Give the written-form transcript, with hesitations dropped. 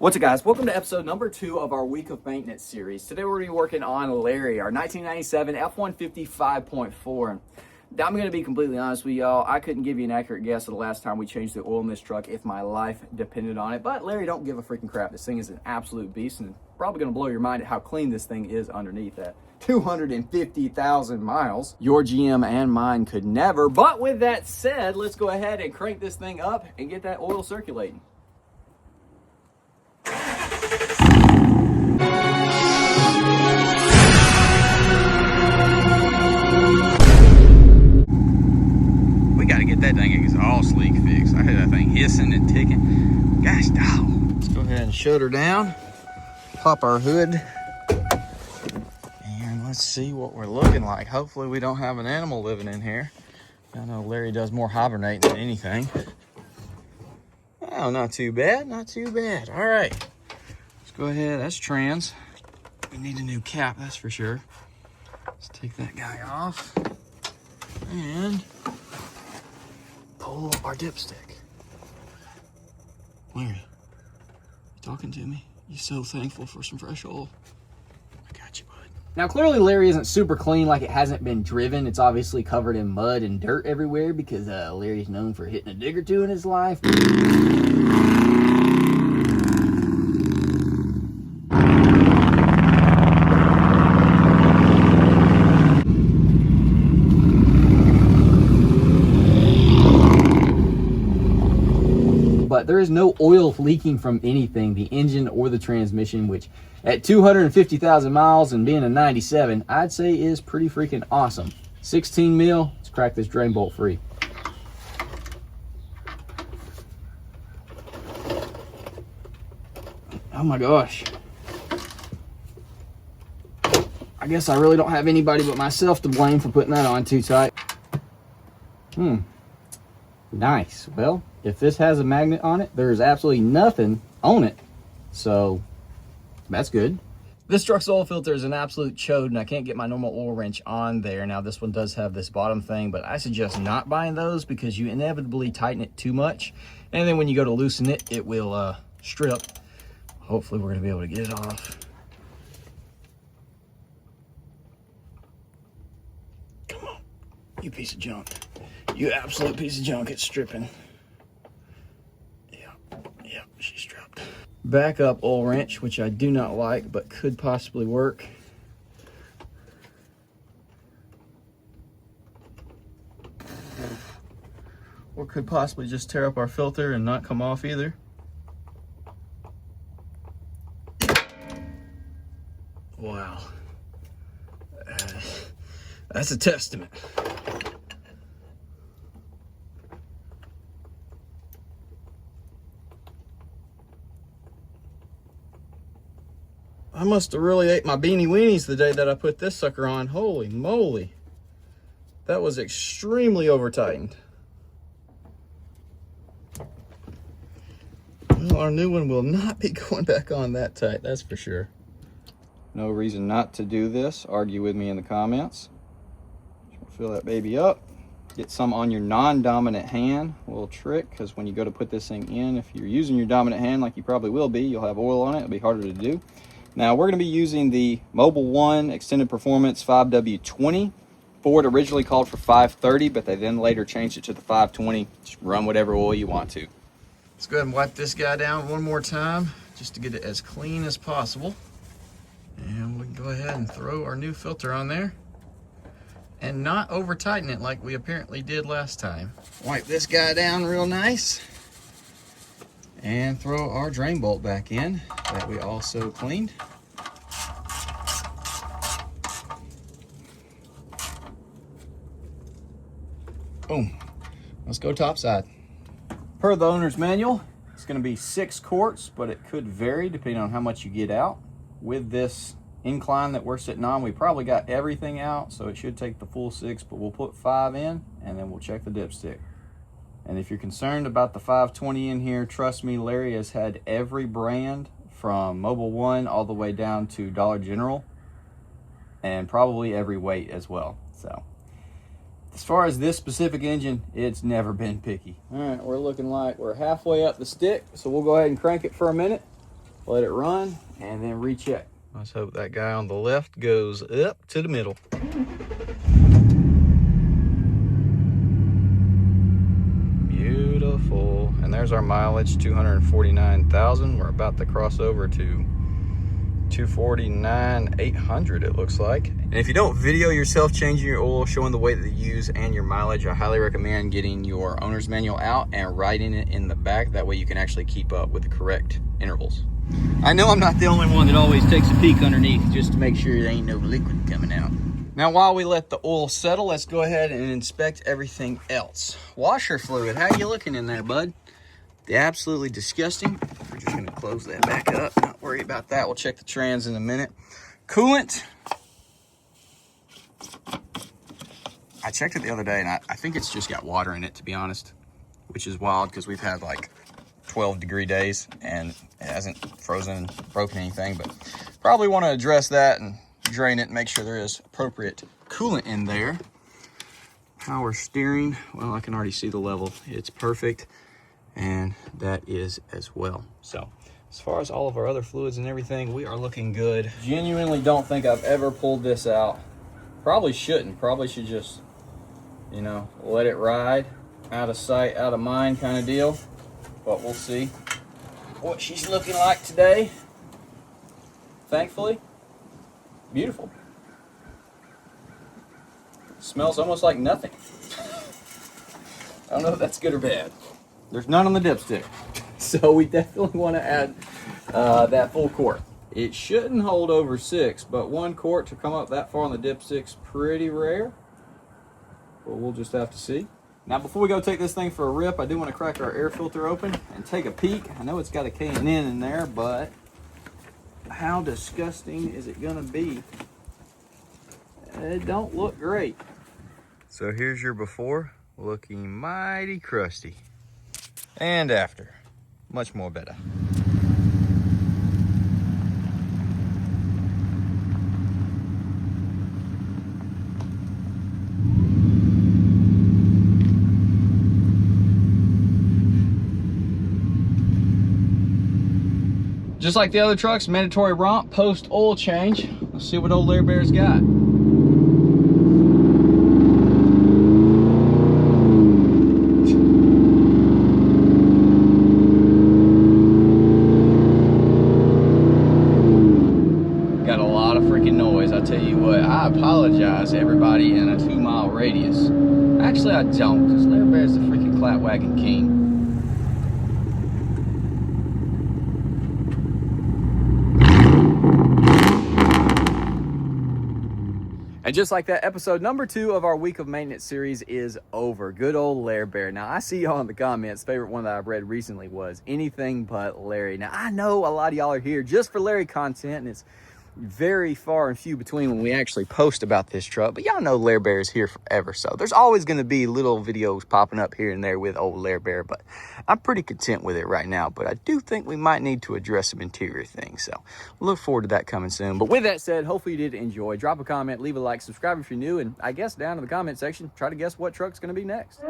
What's up, guys? Welcome to episode number 2 of our week of maintenance series. Today we're going to be working on Lariate, our 1997 F150 5.4. Now, I'm going to be completely honest with y'all. I couldn't give you an accurate guess of the last time we changed the oil in this truck if my life depended on it. But Larry, don't give a freaking crap. This thing is an absolute beast, and probably going to blow your mind at how clean this thing is underneath that. 250,000 miles. Your GM and mine could never. But with that said, let's go ahead and crank this thing up and get that oil circulating. That thing exhaust leak fixed. I heard that thing hissing and ticking. Gosh, dog. Let's go ahead and shut her down. Pop our hood. And let's see what we're looking like. Hopefully we don't have an animal living in here. I know Larry does more hibernating than anything. Oh, not too bad. Not too bad. All right. Let's go ahead. That's trans. We need a new cap, that's for sure. Let's take that guy off. And pull our dipstick. Larry, you talking to me? You so thankful for some fresh oil. I got you, bud. Now, clearly Larry isn't super clean, like it hasn't been driven. It's obviously covered in mud and dirt everywhere because Larry's known for hitting a dig or two in his life. But there is no oil leaking from anything, the engine or the transmission, which at 250,000 miles and being a 97, I'd say is pretty freaking awesome. 16 mil, let's crack this drain bolt free. Oh my gosh. I guess I really don't have anybody but myself to blame for putting that on too tight. Nice. Well, if this has a magnet on it, there's absolutely nothing on it. So that's good. This truck's oil filter is an absolute chode, and I can't get my normal oil wrench on there. Now, this one does have this bottom thing, but I suggest not buying those because you inevitably tighten it too much. And then when you go to loosen it, it will strip. Hopefully, we're going to be able to get it off. Come on, you piece of junk. You absolute piece of junk, it's stripping. Yeah, she's dropped. Backup oil wrench, which I do not like, but could possibly work. Or could possibly just tear up our filter and not come off either. Wow. That's a testament. I must have really ate my beanie weenies the day that I put this sucker on. Holy moly. That was extremely over tightened. Well, our new one will not be going back on that tight, that's for sure. No reason not to do this. Argue with me in the comments. Fill that baby up. Get some on your non-dominant hand. A little trick, because when you go to put this thing in, if you're using your dominant hand like you probably will be, you'll have oil on it. It'll be harder to do. Now, we're going to be using the Mobil 1 Extended Performance 5W20. Ford originally called for 530, but they then later changed it to the 520. Just run whatever oil you want to. Let's go ahead and wipe this guy down one more time, just to get it as clean as possible. And we can go ahead and throw our new filter on there. And not over tighten it like we apparently did last time. Wipe this guy down real nice. And throw our drain bolt back in that we also cleaned. Boom. Let's go topside. Per the owner's manual, it's going to be 6 quarts, but it could vary depending on how much you get out. With this incline that we're sitting on, we probably got everything out, so it should take the full 6, but we'll put 5 in and then we'll check the dipstick. And if you're concerned about the 520 in here, trust me, Larry has had every brand from Mobil 1 all the way down to Dollar General, and probably every weight as well. So as far as this specific engine, it's never been picky. All right, we're looking like we're halfway up the stick, so we'll go ahead and crank it for a minute let it run, and then recheck. Let's hope that guy on the left goes up to the middle. Beautiful. And there's our mileage, 249,000. We're about to cross over to 249,800 it looks like. And if you don't video yourself changing your oil, showing the weight that you use and your mileage, I highly recommend getting your owner's manual out and writing it in the back. That way you can actually keep up with the correct intervals. I know I'm not the only one that always takes a peek underneath just to make sure there ain't no liquid coming out. Now, while we let the oil settle, let's go ahead and inspect everything else. Washer fluid, how you looking in there, bud? Absolutely disgusting. We're just gonna close that back up. Not worry about that. We'll check the trans in a minute. Coolant. I checked it the other day, and I think it's just got water in it, to be honest, which is wild because we've had like 12-degree days and it hasn't frozen and broken anything, but probably want to address that and drain it and make sure there is appropriate coolant in there. Power steering, well, I can already see the level. It's perfect, and that is as well. So as far as all of our other fluids and everything, we are looking good. Genuinely don't think I've ever pulled this out. Probably shouldn't. Probably should just, you know, let it ride. Out of sight, out of mind kind of deal. But we'll see what she's looking like today. Thankfully, beautiful. Smells almost like nothing. I don't know if that's good or bad. There's none on the dipstick, so we definitely want to add that full quart. It shouldn't hold over 6, but 1 quart to come up that far on the dipstick's pretty rare. But we'll just have to see. Now, before we go take this thing for a rip, I do want to crack our air filter open and take a peek. I know it's got a K&N in there, but how disgusting is it gonna be? It don't look great. So here's your before, looking mighty crusty. And after, much more better. Just like the other trucks, mandatory romp post oil change. Let's see what old Larry Bear's got. Got a lot of freaking noise, I tell you what. I apologize to everybody in a 2-mile radius. Actually, I don't, because Larry Bear's the freaking clap wagon king. And just like that, episode number 2 of our week of maintenance series is over. Good old Larry Bear. Now, I see y'all in the comments. Favorite one that I've read recently was anything but Larry. Now, I know a lot of y'all are here just for Larry content, and it's very far and few between when we actually post about this truck, but y'all know Larry Bear is here forever, so there's always going to be little videos popping up here and there with old Larry Bear, but I'm pretty content with it right now. But I do think we might need to address some interior things, so look forward to that coming soon. But with that said, hopefully you did enjoy. Drop a comment, leave a like, subscribe if you're new, and I guess down in the comment section, try to guess what truck's going to be next.